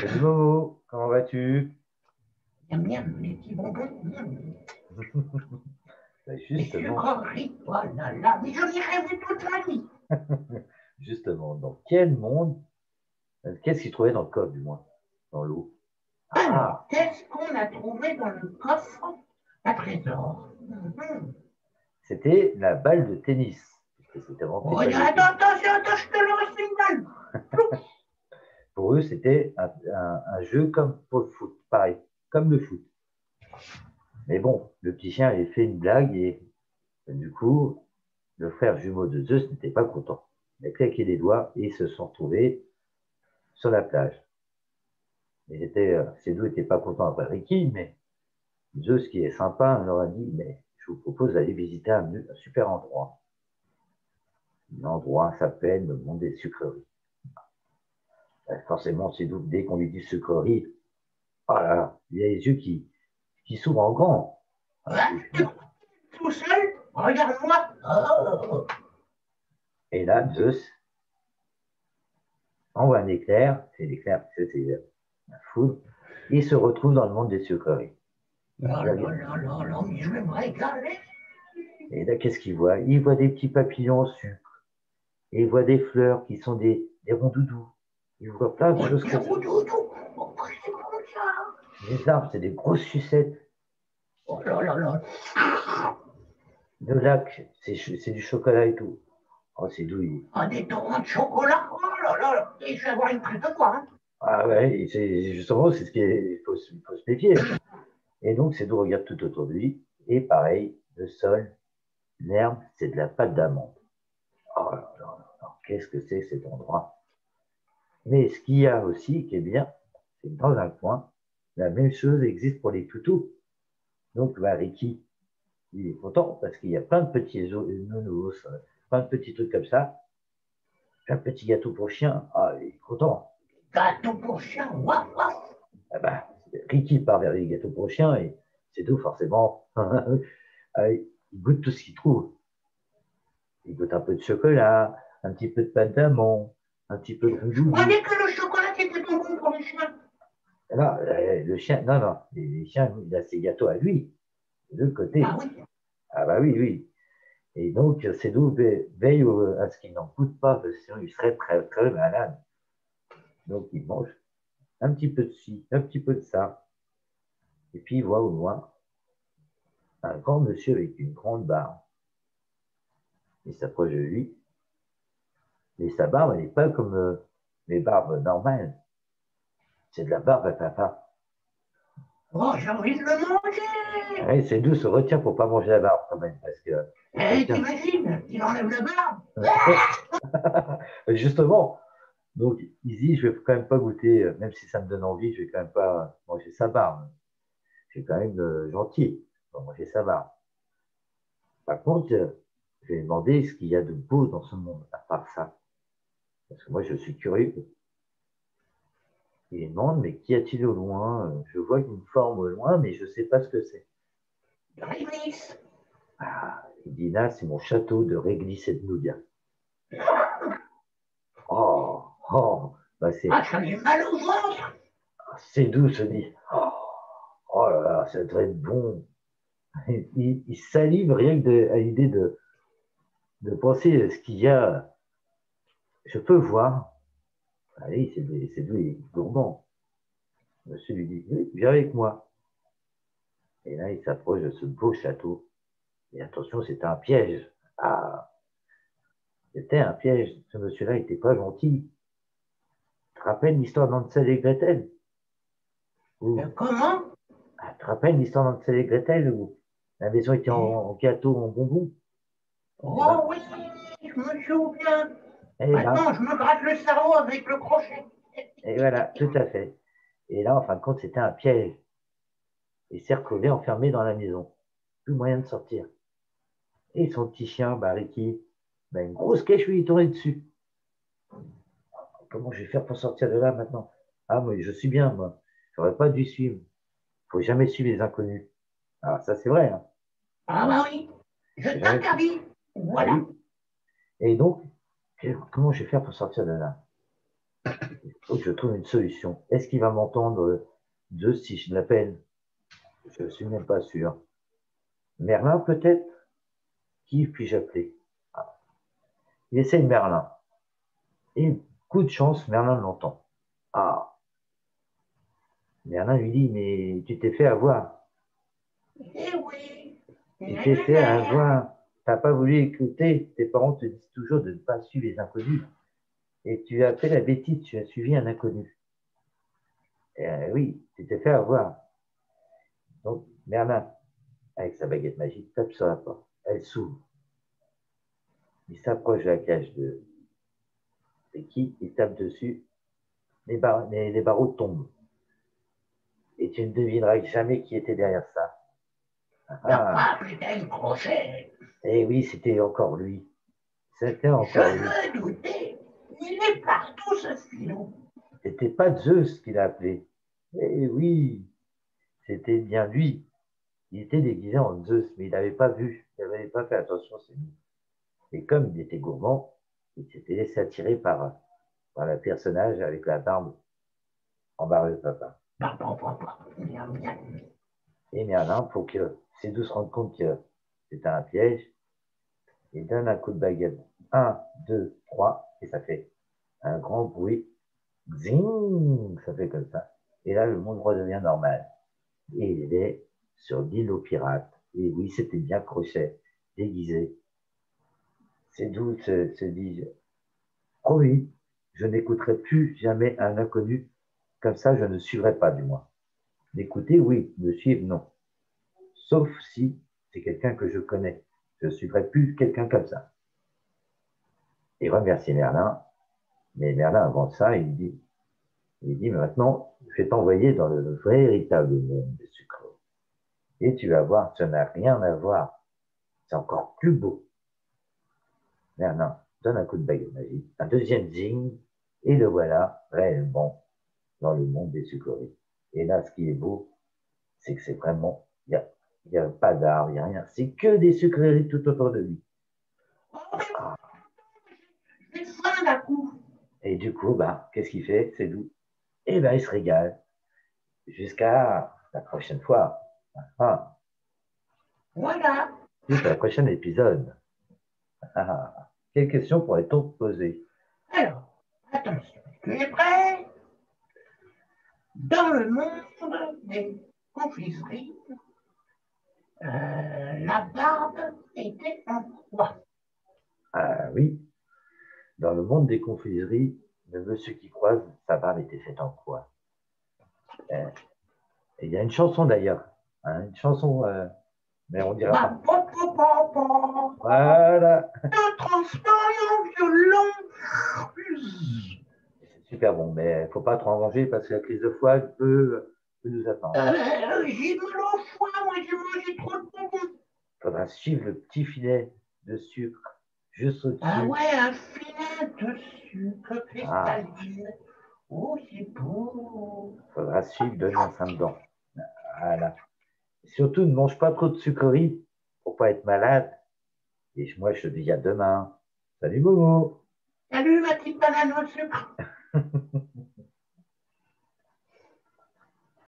Salut Momo, comment vas-tu? Miam, miam, les petits bonbons. Miam. Ben, Les justement, sucreries, oh là là, mais j'en ai rêvé toute ma vie. justement, dans quel monde, qu'est-ce qu'il trouvait dans le coffre du moins, dans l'eau? Alors, Ah, qu'est-ce qu'on a trouvé dans le coffre à trésor? c'était la balle de tennis, parce que c'était rempli Oh, de balles de attends, tennis. attends, je te lance une balle. Plouf. Pour eux, c'était un jeu comme pour le foot, pareil, comme le foot. Mais bon, le petit chien avait fait une blague et du coup, le frère jumeau de Zeus n'était pas content. Il a claqué les doigts et ils se sont retrouvés sur la plage. Ces deux n'étaient pas contents après Ricky, mais Zeus, qui est sympa, leur a dit, mais je vous propose d'aller visiter un super endroit. L'endroit s'appelle le monde des sucreries. Forcément, c'est d'où, dès qu'on lui dit sucrerie, oh là là, il a les yeux qui s'ouvrent en grand. Ah, tout seul, regarde-moi. Oh. Et là, Zeus envoie un éclair, c'est l'éclair, c'est la foudre, et il se retrouve dans le monde des sucreries. Là, là, là, là, là, mais je vais me régaler. Et là, qu'est-ce qu'il voit? Il voit des petits papillons au sucre, et il voit des fleurs qui sont des rondoudous. Il voit plein de Oh, choses des comme ça. roudoudous. Oh, c'est bon ça. Les arbres, c'est des grosses sucettes. Oh là là là. Le lac, c'est du chocolat et tout. Oh, c'est douillet. Ah, des torrents de chocolat. Oh là là. Et je vais avoir une prise de quoi, hein. Ah ouais, justement, c'est ce qu'il faut se méfier. Et donc, c'est d'où regarde tout autour de lui. Et pareil, le sol, l'herbe, c'est de la pâte d'amande. Oh là là là, qu'est-ce que c'est cet endroit? Mais ce qu'il y a aussi, qui est bien, c'est que dans un coin, la même chose existe pour les toutous. Donc, bah, Ricky, il est content parce qu'il y a plein de petits nounours, plein de petits trucs comme ça. Un petit gâteau pour chien, ah, il est content. Gâteau pour chien, waf, waf. Ah bah, Ricky part vers les gâteaux pour chien et c'est tout, forcément. Il goûte tout ce qu'il trouve. Il goûte un peu de chocolat, un petit peu de pâte d'amande, un petit peu de Je rondoudou. croyais que le chocolat c'était bon goût pour les chiens. Là, le chien, non, non, les chiens, il a ses gâteaux à lui, de l'autre Ah côté. oui. Ah bah oui, oui. Et donc, c'est d'où veille à ce qu'il n'en goûte pas, parce que sinon il serait très, très malade. Donc, il mange un petit peu de ci, un petit peu de ça. Et puis, il voit au loin un grand monsieur avec une grande barbe. Il s'approche de lui, mais sa barbe, elle n'est pas comme les barbes normales. C'est de la barbe à papa. Oh, j'ai envie de le manger. Ouais, c'est d'où se retient pour pas manger la barbe quand même, parce que c'est Eh, quelqu'un. t'imagines, il enlève le barbe. Justement, donc il dit, je vais quand même pas goûter, même si ça me donne envie, je vais quand même pas manger sa barbe. Je suis quand même gentil pour manger sa barbe. Par contre, je vais lui demander ce qu'il y a de beau dans ce monde, à part ça. Parce que moi, je suis curieux. Il demande, mais qu'y a-t-il au loin? Je vois une forme au loin, mais je ne sais pas ce que c'est. Réglisse. Ah, il dit là, c'est mon château de réglisse et de nougat. Oh, oh, bah Ah, j'en ai mal au ventre. c'est doux, se dit. Oh, oh là là, ça devrait être bon. Il salive rien que à l'idée de penser à ce qu'il y a. Je peux voir. Allez, c'est doux, il est gourmand. Monsieur lui dit, oui, viens avec moi. Et là, il s'approche de ce beau château. Et attention, c'était un piège. Ah, c'était un piège. Ce monsieur-là n'était pas gentil. Tu te rappelles l'histoire d'Hansel et Gretel? Ou, Comment? tu te rappelles l'histoire d'Hansel et Gretel où la maison était en gâteau, en bonbons? Eh ben, Oh oui, je me souviens. eh ben, Maintenant, je me gratte le cerveau avec le crochet. et voilà, tout à fait. Et là, en fin de compte, c'était un piège. Il s'est retrouvé enfermé dans la maison. Plus moyen de sortir. Et son petit chien, bah, Ricky, bah, une grosse cache lui est tombée dessus. Comment je vais faire pour sortir de là maintenant? Ah, moi, je suis bien, moi. J'aurais pas dû suivre. Il faut jamais suivre les inconnus. Ah, ça, c'est vrai, hein. Ah bah oui, je Faut jamais suivre. t'interdis. Ah Voilà. oui. Et donc, comment je vais faire pour sortir de là? Il faut que je trouve une solution. Est-ce qu'il va m'entendre Zeus si je l'appelle? Je ne suis même pas sûr. Merlin, peut-être? Qui puis-je appeler? Ah. Il essaye Merlin. Et coup de chance, Merlin l'entend. Ah, Merlin lui dit, mais tu t'es fait avoir. Eh oui. Tu t'es fait avoir. Tu n'as pas voulu écouter. Tes parents te disent toujours de ne pas suivre les inconnus. Et tu as fait la bêtise, tu as suivi un inconnu. Oui, tu t'es fait avoir. Donc, Merlin, avec sa baguette magique, tape sur la porte. Elle s'ouvre. Il s'approche de la cage de qui il tape dessus. Les barreaux tombent. Et tu ne devineras jamais qui était derrière ça. Papa, putain, le crochet. Et oui, c'était encore lui. C'était encore lui. Je me doutais. Il est partout, ce filou. C'était pas Zeus qui l'a appelé. Eh oui, c'était bien lui. Il était déguisé en Zeus, mais il n'avait pas vu. Il n'avait pas fait attention, c'est lui. Et comme il était gourmand, il s'était laissé attirer par le personnage avec la barbe embarrée de papa. Papa, miam, miam. Et Merlin, pour que Cédou se rende compte que c'était un piège, il donne un coup de baguette. Un, deux, trois, et ça fait un grand bruit. Zing, ça fait comme ça. Et là, le monde redevient normal. Et il est sur l'île aux pirates. Et oui, c'était bien Crochet, déguisé. Cédou se dit, promis, je n'écouterai plus jamais un inconnu. Comme ça, je ne suivrai pas, du moins. D'écouter, oui. De suivre, non. Sauf si c'est quelqu'un que je connais. Je ne suivrai plus quelqu'un comme ça. Il remercie Merlin. Mais Merlin, avant ça, il dit, mais maintenant, je vais t'envoyer dans le véritable monde des sucres. Et tu vas voir, ça n'a rien à voir. C'est encore plus beau. Merlin donne un coup de baguette magique, un deuxième zing, et le voilà réellement dans le monde des sucreries. Et là, ce qui est beau, c'est que c'est vraiment, il y a pas d'arbre, il n'y a rien. C'est que des sucreries tout autour de lui. Oh, j'ai faim d'un coup. Et du coup, bah, qu'est-ce qu'il fait? C'est doux. Et ben, il se régale. Jusqu'à la prochaine fois. Ah, Voilà. jusqu'à le prochain épisode. Ah, quelles questions pourrait-on poser? Alors, attention, tu es prêt? Dans le monde des confiseries, la barbe était en quoi? Ah oui, dans le monde des confiseries, le monsieur qui croise, sa barbe était faite en quoi? Euh, Et il y a une chanson d'ailleurs, hein, une chanson, mais on dira pas. Voilà, Transparent, violent. c'est super bon, mais il ne faut pas trop en manger parce que la crise de foie peut nous attendre. J'ai mal au foie, moi j'ai mangé trop de bonbons. Il faudra suivre le petit filet de sucre juste Ah au-dessus. ouais, un filet de sucre Ah, cristalline. Oh, c'est beau. il faudra suivre de en dedans. Voilà. Et surtout, ne mange pas trop de sucreries pour pas être malade. Et moi, je te dis à demain. Salut Momo. Salut ma petite banane au sucre.